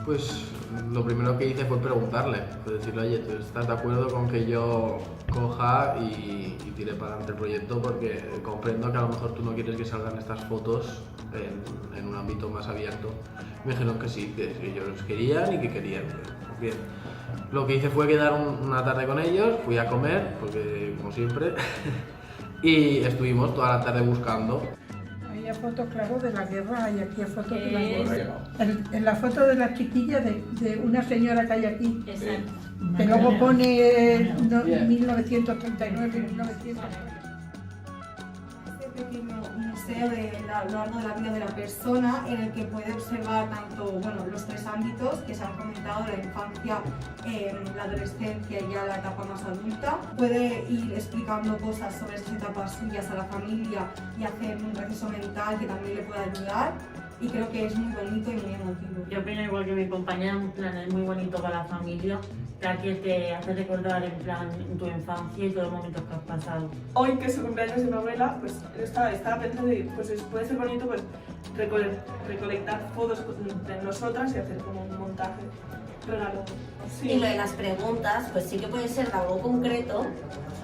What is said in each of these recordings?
Pues lo primero que hice fue preguntarle, fue decirle, oye, ¿tú estás de acuerdo con que yo coja y tire para adelante el proyecto? Porque comprendo que a lo mejor tú no quieres que salgan estas fotos en un ámbito más abierto. Me dijeron que sí, que ellos querían y que querían. Pues bien, lo que hice fue quedar una tarde con ellos, fui a comer, porque como siempre, y estuvimos toda la tarde buscando. Hay fotos, claro, de la guerra y aquí hay fotos de la guerra. En la foto de la chiquilla de una señora que hay aquí, Exacto. que luego pone 1939, 1940. Este pequeño museo de lo largo de la vida de la persona en el que puede observar tanto los tres ámbitos que se han comentado, la infancia, la adolescencia y ya la etapa más adulta. Puede ir explicando cosas sobre esas etapas suyas a la familia y hacer un proceso mental que también le pueda ayudar. Y creo que es muy bonito y muy emotivo. Yo opino igual que mi compañera, en plan, es muy bonito para la familia, ya que te hace recordar en plan tu infancia y todos los momentos que has pasado. Hoy, que es el cumpleaños de mi abuela, pues estaba pensando y pues puede ser bonito pues recolectar fotos de nosotras y hacer como un montaje, regalo. Sí. Y lo de las preguntas, pues sí que puede ser algo concreto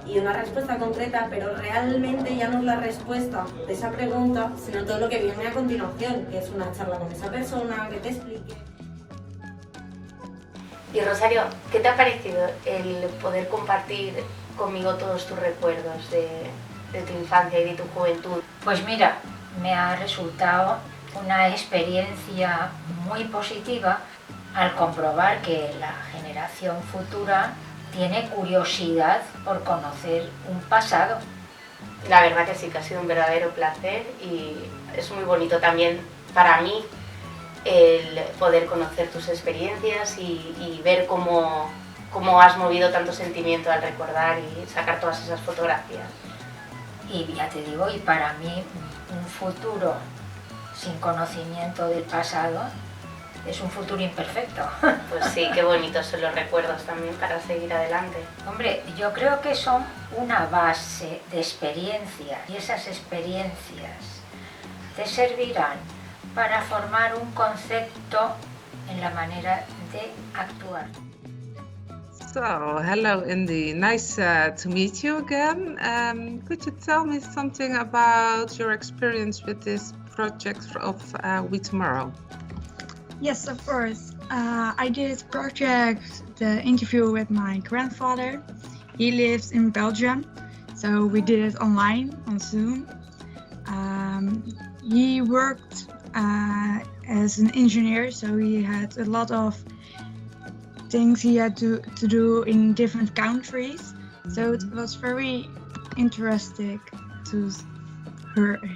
y una respuesta concreta, pero realmente ya no es la respuesta de esa pregunta, sino todo lo que viene a continuación, que es una charla con esa persona, que te explique. Y Rosario, ¿qué te ha parecido el poder compartir conmigo todos tus recuerdos de tu infancia y de tu juventud? Pues mira, me ha resultado una experiencia muy positiva al comprobar que la generación futura tiene curiosidad por conocer un pasado. La verdad que sí, que ha sido un verdadero placer y es muy bonito también para mí el poder conocer tus experiencias y ver cómo has movido tanto sentimiento al recordar y sacar todas esas fotografías. Y ya te digo, y para mí un futuro sin conocimiento del pasado es un futuro imperfecto. Pues sí, qué bonitos son los recuerdos también para seguir adelante. Hombre, yo creo que son una base de experiencias y esas experiencias te servirán para formar un concepto en la manera de actuar. So, hello Indy, nice to meet you again. Could you tell me something about your experience with this project of We Tomorrow? Yes, of course. I did this project, the interview with my grandfather. He lives in Belgium, so we did it online on Zoom. He worked as an engineer, so he had a lot of things he had to do in different countries. So it was very interesting to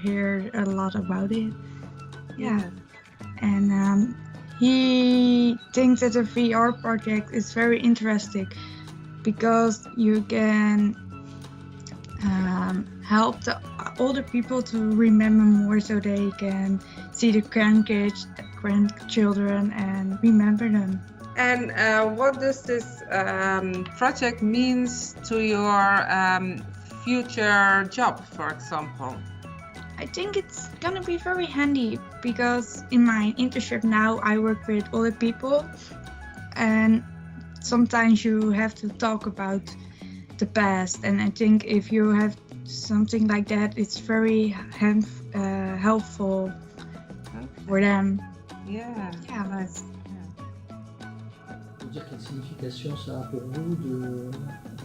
hear a lot about it. Yeah. And he thinks that the VR project is very interesting because you can help the older people to remember more, so they can see the grandchildren and remember them. And what does this project means to your future job, for example? I think it's gonna be very handy because in my internship now I work with older people, and sometimes you have to talk about the past, and I think if you have something like that, it's very helpful for them. Yeah, nice. Vous dire quelle signification ça a pour vous de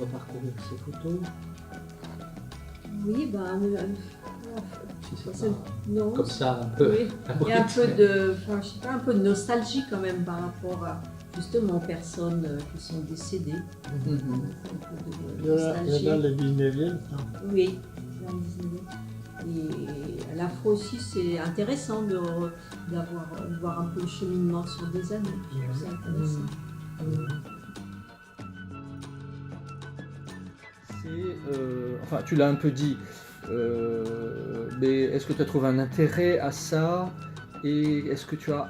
reparcourir ces photos? Oui, Si c'est pas non. Comme ça, un peu. Oui. Il y a un peu de, je sais pas, un peu de nostalgie quand même par rapport à justement aux personnes qui sont décédées. Un peu de nostalgie. Dans le 19e. Oui, dans le 19e. Et à la fois aussi, c'est intéressant de voir un peu le cheminement sur des années. Je trouve ça intéressant. Enfin, tu l'as un peu dit, mais est-ce que tu as trouvé un intérêt à ça et est-ce que tu as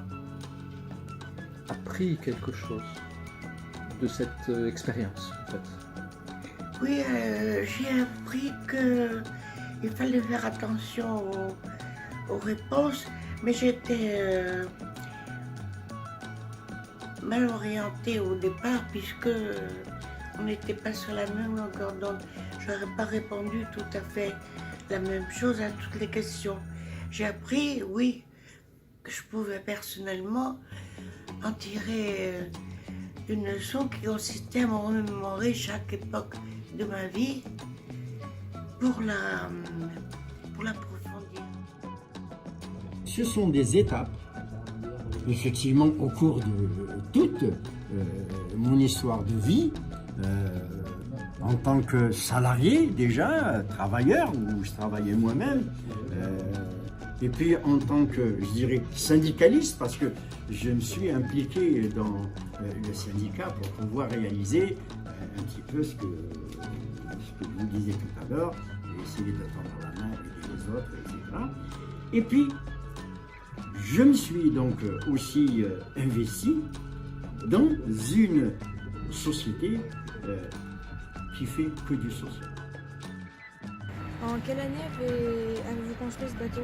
appris quelque chose de cette expérience en fait? Oui, j'ai appris qu'il fallait faire attention aux réponses, mais j'étais mal orientée au départ puisque on n'était pas sur la même longueur d'onde. Je n'aurais pas répondu tout à fait la même chose à toutes les questions. J'ai appris, oui, que je pouvais personnellement en tirer une leçon qui consistait à me remémorer chaque époque de ma vie pour l'approfondir. Ce sont des étapes, effectivement, au cours de toute mon histoire de vie, en tant que salarié déjà, travailleur, où je travaillais moi-même, et puis en tant que, je dirais, syndicaliste, parce que je me suis impliqué dans le syndicat pour pouvoir réaliser un petit peu ce que vous disiez tout à l'heure, essayer de tendre la main, aider les autres, etc. Et puis, je me suis donc aussi investi dans une société qui fait que du social. En quelle année avez-vous construit ce bateau?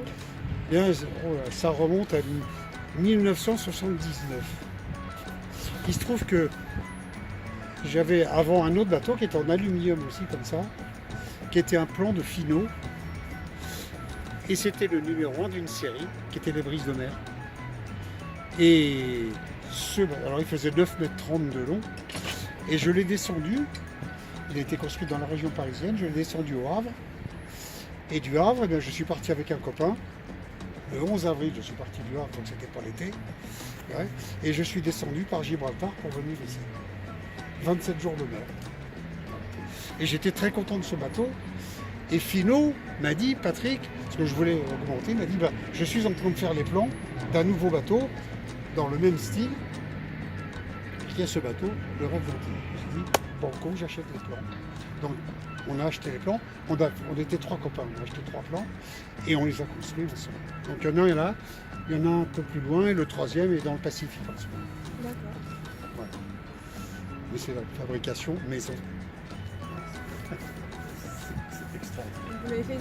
Bien, ça remonte à 1979. Il se trouve que j'avais avant un autre bateau qui était en aluminium aussi comme ça, qui était un plan de Finot. Et c'était le numéro 1 d'une série, qui était les Brises de mer. Et alors il faisait 9,30 m de long. Et je l'ai descendu. Il a été construit dans la région parisienne. Je l'ai descendu au Havre. Et du Havre, eh bien, je suis parti avec un copain. Le 11 avril, je suis parti du Havre, donc c'était pas l'été. Ouais. Et je suis descendu par Gibraltar pour venir ici. 27 jours de mer. Et j'étais très content de ce bateau. Et Finot m'a dit, Patrick, parce que je voulais augmenter, m'a dit, bah, je suis en train de faire les plans d'un nouveau bateau dans le même style qui est ce bateau, le Rêve d'Antilles. J'ai dit, bon, j'achète les plans. Donc, on a acheté les plans, on était 3 copains, on a acheté 3 plans et on les a construits ensemble. Donc il y en a un là, il y en a un peu plus loin et le 3e est dans le Pacifique en ce moment. D'accord. Voilà. Mais c'est la fabrication maison. Vous l'avez fait